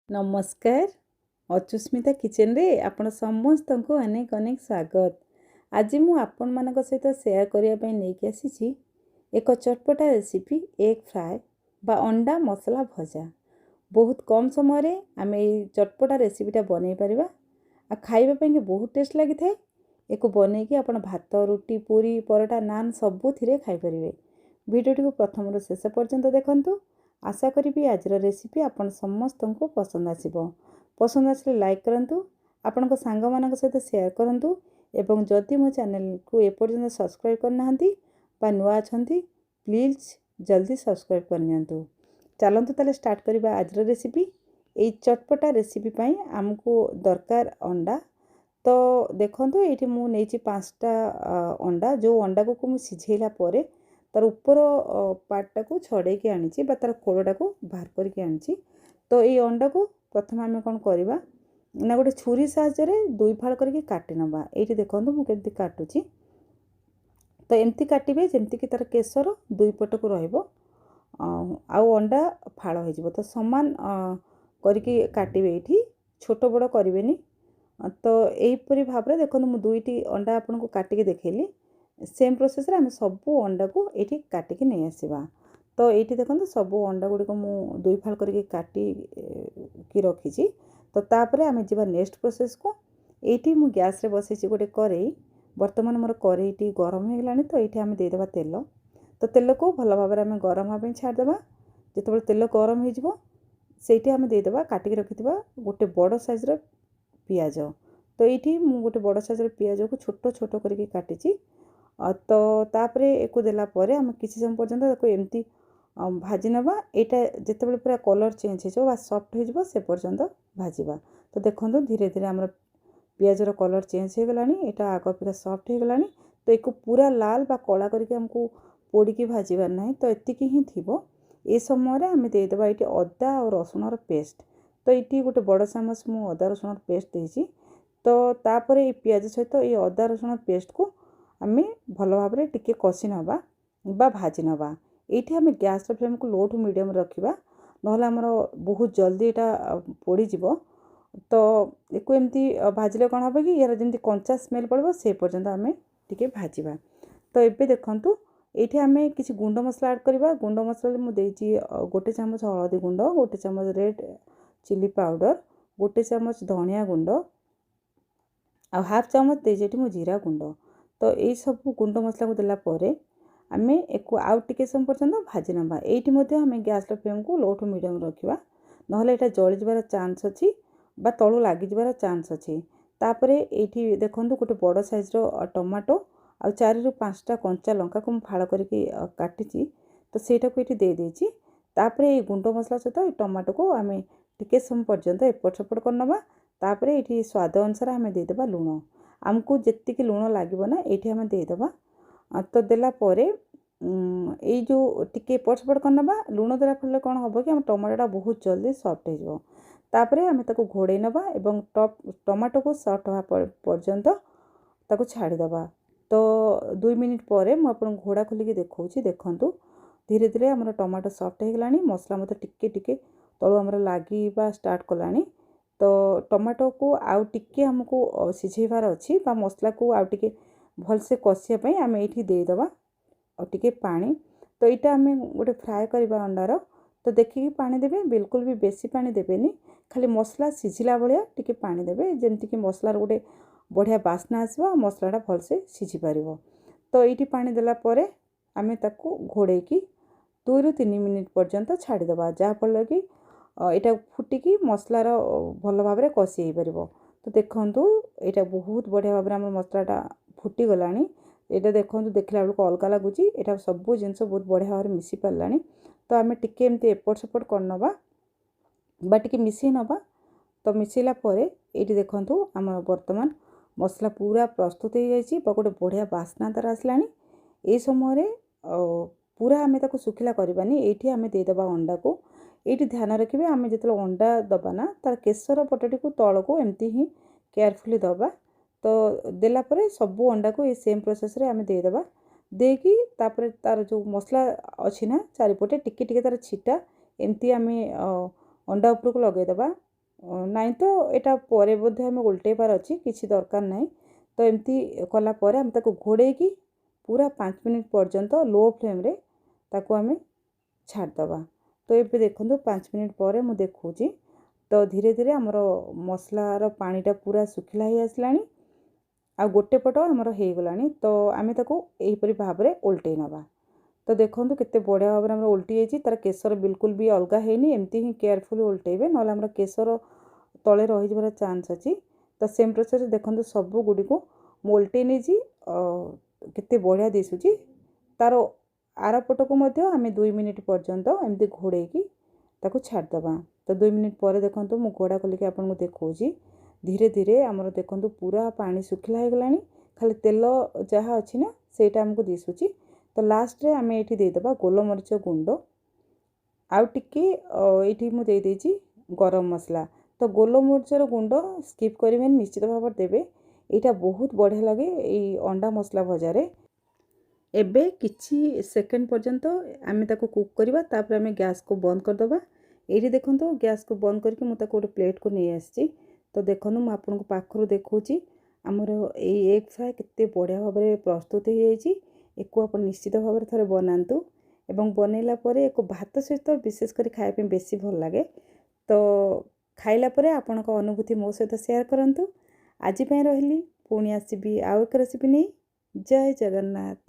नमस्कार। अचुस्मिता किचन रे आपण समस्त को अनेक अनेक स्वागत। आज मु आपण मानक सहित शेयर करिया पई नेकी आसीची एक चटपटा रेसिपी एग फ्राए बा अंडा मसला भजा। बहुत कम समय रे आमे चटपटा रेसिपीटा बनै परिबा आ खाइबा पई बहुत टेस्ट लागि थाए। एको बनै कि आपण भात रोटी पूरी परोटा नान सबु थिरे खाइ परिबे। वीडियो को प्रथम रो शेष पर्यंत देखंतु। आशा करी आज रेसिपी आपण समस्त को पसंद आसिबो। पसंद आसले लाइक करंतु, आपण को सांग मानक सहित शेयर करंतु एवं जदि मो चैनल को एपर्यंत सब्सक्राइब करनाहंती बा नुआ अछंती प्लीज जल्दी सब्सक्राइब करनियंतु। चलंतु ताले स्टार्ट करिबा आज रेसिपी। ए चटपटा रेसिपी पई हमको दरकार अंडा। तो देखंतु एठी मु नेची 5टा अंडा। जो अंडा को मु सिझेला परे तार ऊपर पार्टा को छड़े के आनी तार खोलटा को बाहर करके आनी। तो ये अंडा को प्रथम आम कौन करवा ना गोटे छुरी साहाय्य दुई फाड़ करके काटि नवा। ये देखो मुझे काटुची। तो एमती काटे जमती कि तार केसर दुई पट को आउ अंडा फाड़ हो तो सामान करके काटे ये छोट बड़ करें। तो यहीपरी भाव में देखो मुझे दुईटी अंडा आपन को काटिक देखली सेम प्रोसेस रे आम सबू अंडा को ये काटिक नहीं आसवा। तो ये देखो सबू अंडा गुड़ी को मुझे दुई फाड़ करके काटी की रखी। तो तापर आम जा नेक्स्ट प्रोसेस को ये मु गैस रे बसई गोटे कड़ई। बर्तमान मोर कड़ईटी गरम हो गलानी। तो ये आम देदेबा तेल। तो तेल को भल भाव में गरम हाँपी छाड़देबा। जिते तेल गरम होती आम देदेबा काटिक रखि गोटे बड़ साइज पियाज। तो ये गोटे बड़ साइज पियाज को छोट छोट करके काटी। तो तापरे एको देला परे हम किसी समय पर्यंत एमती भाजी नवा। यहाँ जिते पूरा कलर चेंज हो सॉफ्ट हो से पर्यंत भाजवा। तो देखो धीरे धीरे आम पियाजर कलर चेंज हो गलानी। यहाँ आग पूरा सॉफ्ट हो गलानी। तो एक पूरा लाल बा कला करके हमको पोड़ी भाजबार ना। तो एतिकी ही थी। ये समय आम देदेबा ये अदा और रसुण पेस्ट। तो ये गोटे बड़ चामच मु अदा रसुण पेस्ट देती। तो तापर ये पियाज सहित ये अदा रसुण पेस्ट को आम भल भाव में टिके कषि नवा बा भाजी नवा। ये आम गैस फ्लेम को लो टू मीडियम रखा ना आमर बहुत जल्दी यहाँ पोड़ जीव। तो एक एमती भाजिले कौन हम कि यार जमी कंचा स्मेल पड़ो से पर्यंत आम टे भाजवा। तो ये देखूँ ये आम किसी गुंड मसला ऐड करवा। गुंड मसला मुझे गोटे चामच हलदी गुंड, गोटे चामच रेड चिली पाउडर, गोटे चामच धनिया गुंड आ हाफ चामच देती मो जीरा गुंड। तो ये सब गुंड मसला को देला परे आम एक आउ टिके समय पर्यंत भाजी नवा। ये आम गैस फ्लेम को लो टू मीडियम रखा ना यहाँ जली जबार चान्स अच्छी बा तलू लगी जबार चान्स अच्छी। तापर ये देखो गोटे बड़ साइज टमाटो आ 4 ରୁ 5टा कंचा लंका को फाड़ करके काटी। तो सेटा को ये देदेची। तापर ये गुंड मसला सहित टमाटो को आम टिके समय पर्यंत एपट सेपट कर नवा। तापर ये स्वाद अनुसार आम देदेबा लुण। आमको जितकी लुण लगे ना ये आम देदेबा। तो देला परे ये जो टिके एपट सेपट कर नवा लुण देला फल कौन हम कि टमाटोटा बहुत जल्दी सॉफ्ट हो। तापरे आम ताको घोड़े नवा एवं टमाटो को सॉफ्ट हवा पर्यंत ताको छाड़ीदबा। तो 2 मिनिट पर मुझे घोड़ा खोलिक देखा देखूँ धीरे धीरे आम टमाटो सॉफ्ट हो गलानी। मसला मत टिके टिके तलू आम लगे स्टार्ट कलानी। तो टमाटो को आउ टिके हमको सिझेबार अच्छी मसला को आउ टिके भलसे कषापी आम ये देदेबा और टिके पानी। तो यहाँ आम गोटे फ्राए करवा अंडार। तो देखिए पानी देवे, बिल्कुल भी बेसी पानी देवेनि। खाली मसला सिझिला भाया टिके पानी देवे जमती कि मसलार गोटे बढ़िया बास्ना आसवा मसलाटा भलसे सिझी पार। तो ये पानी देला परे आम ताकू घोड़े की 2 ରୁ 3 मिनिट पर्यंत छाड़ीदबा जहाँफल कि यहाँ फुटिकी मसलार भल भाव में कषि हो पार। तो देखूँ यहाँ बहुत बढ़िया भाव में मसलाटा फुटीगला। यहाँ देखो देखला बेलू अलग लगुच यहाँ सब जिन बहुत बढ़िया भाव में मिसी पारा। तो आम टिके एमती एपट सेपट करनवा बा टिके मिसई नवा। तो मिसैला ये देखूँ आम बर्तमान मसला पूरा प्रस्तुत हो जाए गोटे बढ़िया बास्ना तार आसला। ये समय पूरा आम ताको सुखिला करवानी। ये आम देदेबा अंडा को। ये ध्यान रखिए आम जो अंडा दबा ना तार केसर पटटी को तल को एमती ही केयरफुली दबा। तो देला परे सबू अंडा को ये सेम प्रोसेस रे आम देदेबा। देकी तापर तार जो मसला अच्छी ना चारिपटे टिके टिके तार छिटा एमती आम अंडा उपरको लगेदेबा। ନାଇଁ ତ ଏଇଟା ପରେ ବୋଧେ ଆମେ ଓଲଟେଇବାର ଅଛି, କିଛି ଦରକାର ନାହିଁ। ତ ଏମିତି କଲା ପରେ ଆମେ ତାକୁ ଘୋଡ଼େଇକି ପୁରା 5 ମିନିଟ୍ ପର୍ଯ୍ୟନ୍ତ ଲୋ ଫ୍ଲେମ୍ରେ ତାକୁ ଆମେ ଛାଡ଼ିଦେବା। ତ ଏବେ ଦେଖନ୍ତୁ 5 ମିନିଟ୍ ପରେ ମୁଁ ଦେଖାଉଛି, ତ ଧୀରେ ଧୀରେ ଆମର ମସଲାର ପାଣିଟା ପୁରା ଶୁଖିଲା ହେଇ ଆସିଲାଣି, ଆଉ ଗୋଟେ ପଟ ଆମର ହେଇଗଲାଣି। ତ ଆମେ ତାକୁ ଏହିପରି ଭାବରେ ଓଲଟେଇ ନେବା। ତ ଦେଖନ୍ତୁ କେତେ ବଢ଼ିଆ ଭାବରେ ଆମର ଓଲଟି ଯାଇଛି, ତାର କେଶର ବିଲକୁଲ ବି ଅଲଗା ହେଇନି। ଏମିତି ହିଁ କେୟାରଫୁଲି ଓଲଟେଇବେ, ନହେଲେ ଆମର କେଶର ତଳେ ରହିଯିବାର ଚାନ୍ସ ଅଛି। ତ ସେମ୍ ପ୍ରୋସେସ୍ରେ ଦେଖନ୍ତୁ ସବୁ ଗୁଡ଼ିକୁ ମୁଁ ଓଲଟେଇ ନେଇଛି। କେତେ ବଢ଼ିଆ ଦିଶୁଛି। ତାର ଆର ପଟକୁ ମଧ୍ୟ ଆମେ 2 ମିନିଟ୍ ପର୍ଯ୍ୟନ୍ତ ଏମିତି ଘୋଡ଼େଇକି ତାକୁ ଛାଡ଼ିଦେବା। ତ 2 ମିନିଟ୍ ପରେ ଦେଖନ୍ତୁ ମୁଁ ଘୋଡ଼ା ଖୋଲିକି ଆପଣଙ୍କୁ ଦେଖାଉଛି। ଧୀରେ ଧୀରେ ଆମର ଦେଖନ୍ତୁ ପୁରା ପାଣି ଶୁଖିଲା ହେଇଗଲାଣି, ଖାଲି ତେଲ ଯାହା ଅଛି ନା ସେଇଟା ଆମକୁ ଦିଶୁଛି। ତ ଲାଷ୍ଟରେ ଆମେ ଏଇଠି ଦେଇଦେବା ଗୋଲମରିଚ ଗୁଣ୍ଡ, ଆଉ ଟିକେ ଏଇଠି ମୁଁ ଦେଇଦେଇଛି ଗରମ ମସଲା। ତ ଗୋଲମରିଚର ଗୁଣ୍ଡ ସ୍କିପ୍ କରିବେନି, ନିଶ୍ଚିତ ଭାବରେ ଦେବେ। ଏଇଟା ବହୁତ ବଢ଼ିଆ ଲାଗେ ଏଇ ଅଣ୍ଡା ମସଲା ଭଜାରେ। ଏବେ କିଛି ସେକେଣ୍ଡ ପର୍ଯ୍ୟନ୍ତ ଆମେ ତାକୁ କୁକ୍ କରିବା, ତାପରେ ଆମେ ଗ୍ୟାସ୍କୁ ବନ୍ଦ କରିଦେବା। ଏଇଠି ଦେଖନ୍ତୁ ଗ୍ୟାସ୍କୁ ବନ୍ଦ କରିକି ମୁଁ ତାକୁ ଗୋଟେ ପ୍ଲେଟ୍କୁ ନେଇ ଆସିଛି। ତ ଦେଖନ୍ତୁ ମୁଁ ଆପଣଙ୍କୁ ପାଖରୁ ଦେଖାଉଛି ଆମର ଏଇ ଏଗ୍ ଫ୍ରାଏ କେତେ ବଢ଼ିଆ ଭାବରେ ପ୍ରସ୍ତୁତ ହେଇଯାଇଛି। ଏକୁ ଆପଣ ନିଶ୍ଚିତ ଭାବରେ ଥରେ ବନାନ୍ତୁ, ଏବଂ ବନେଇଲା ପରେ ଏକୁ ଭାତ ସହିତ ବିଶେଷ କରି ଖାଇବା ପାଇଁ ବେଶୀ ଭଲ ଲାଗେ। ତ ଖାଇଲା ପରେ ଆପଣଙ୍କ ଅନୁଭୂତି ମୋ ସହିତ ସେୟାର କରନ୍ତୁ। ଆଜି ପାଇଁ ରହିଲି, ପୁଣି ଆସିବି ଆଉ ଏକ ରେସିପି ନେଇ। ଜୟ ଜଗନ୍ନାଥ।